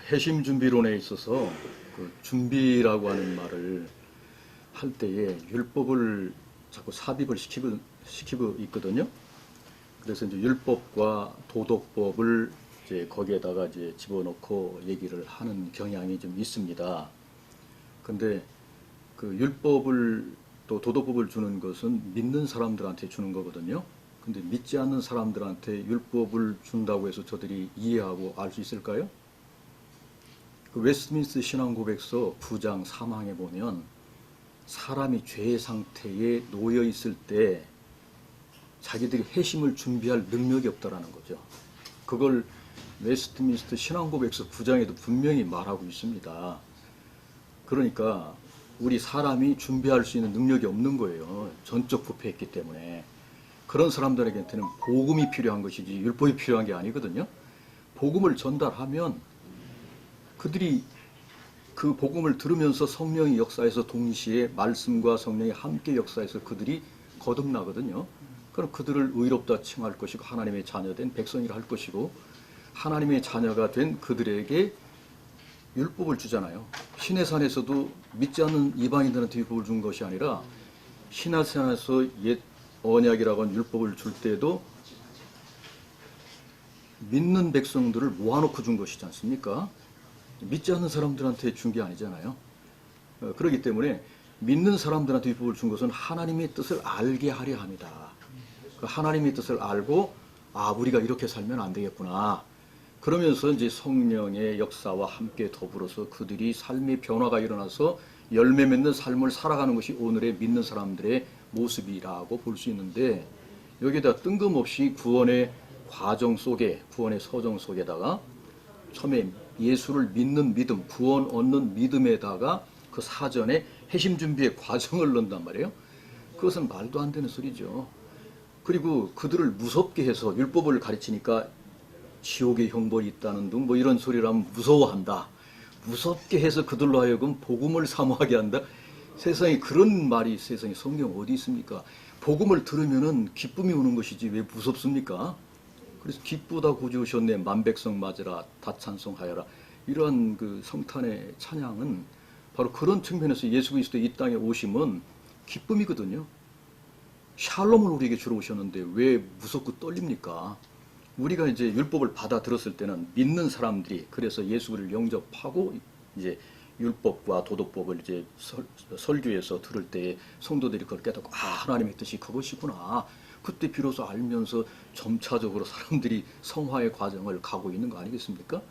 회심 준비론에 있어서 그 준비라고 하는 말을 할 때에 율법을 자꾸 삽입을 시키고 있거든요. 그래서 이제 율법과 도덕법을 이제 거기에다가 이제 집어넣고 얘기를 하는 경향이 좀 있습니다. 근데 그 율법을 또 도덕법을 주는 것은 믿는 사람들한테 주는 거거든요. 근데 믿지 않는 사람들한테 율법을 준다고 해서 저들이 이해하고 알 수 있을까요? 그 웨스트민스터 신앙고백서 9장 3항에 보면 사람이 죄의 상태에 놓여 있을 때 자기들이 회심을 준비할 능력이 없다라는 거죠. 그걸 웨스트민스터 신앙고백서 9장에도 분명히 말하고 있습니다. 그러니까 우리 사람이 준비할 수 있는 능력이 없는 거예요. 전적 부패했기 때문에. 그런 사람들에게는 복음이 필요한 것이지 율법이 필요한 게 아니거든요. 복음을 전달하면 그들이 그 복음을 들으면서 성령이 역사해서 동시에 말씀과 성령이 함께 역사해서 그들이 거듭나거든요. 그럼 그들을 의롭다 칭할 것이고 하나님의 자녀된 백성이라 할 것이고 하나님의 자녀가 된 그들에게 율법을 주잖아요. 시내산에서도 믿지 않는 이방인들한테 율법을 준 것이 아니라 시내산에서 옛 언약이라고 하는 율법을 줄 때도 믿는 백성들을 모아놓고 준 것이지 않습니까? 믿지 않는 사람들한테 준 게 아니잖아요. 그렇기 때문에 믿는 사람들한테 율법을 준 것은 하나님의 뜻을 알게 하려 합니다. 하나님의 뜻을 알고 우리가 이렇게 살면 안 되겠구나. 그러면서 이제 성령의 역사와 함께 더불어서 그들이 삶의 변화가 일어나서 열매 맺는 삶을 살아가는 것이 오늘의 믿는 사람들의 모습이라고 볼 수 있는데 여기에다 뜬금없이 구원의 과정 속에 구원의 서정 속에다가 처음에 예수를 믿는 믿음, 구원 얻는 믿음에다가 그 사전에 회심 준비의 과정을 넣는단 말이에요. 그것은 말도 안 되는 소리죠. 그리고 그들을 무섭게 해서 율법을 가르치니까 지옥의 형벌이 있다는 등 뭐 이런 소리를 하면 무서워한다. 무섭게 해서 그들로 하여금 복음을 사모하게 한다. 세상에 그런 말이 세상에 성경 어디 있습니까? 복음을 들으면은 기쁨이 오는 것이지 왜 무섭습니까? 그래서 기쁘다 고지우셨네 만백성 맞으라 다 찬송하여라 이런 그 성탄의 찬양은 바로 그런 측면에서 예수 그리스도의 이 땅에 오심은 기쁨이거든요. 샬롬을 우리에게 주러 오셨는데 왜 무섭고 떨립니까? 우리가 이제 율법을 받아 들었을 때는 믿는 사람들이 그래서 예수를 영접하고 이제 율법과 도덕법을 이제 설교에서 들을 때 성도들이 그걸 깨닫고 하나님의 뜻이 그것이구나. 그때 비로소 알면서 점차적으로 사람들이 성화의 과정을 가고 있는 거 아니겠습니까?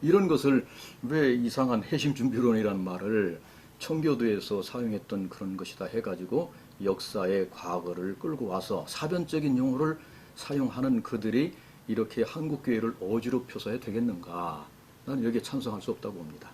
이런 것을 왜 이상한 회심준비론이라는 말을 청교도에서 사용했던 그런 것이다 해가지고 역사의 과거를 끌고 와서 사변적인 용어를 사용하는 그들이 이렇게 한국교회를 어지럽혀서야 되겠는가? 나는 여기에 찬성할 수 없다고 봅니다.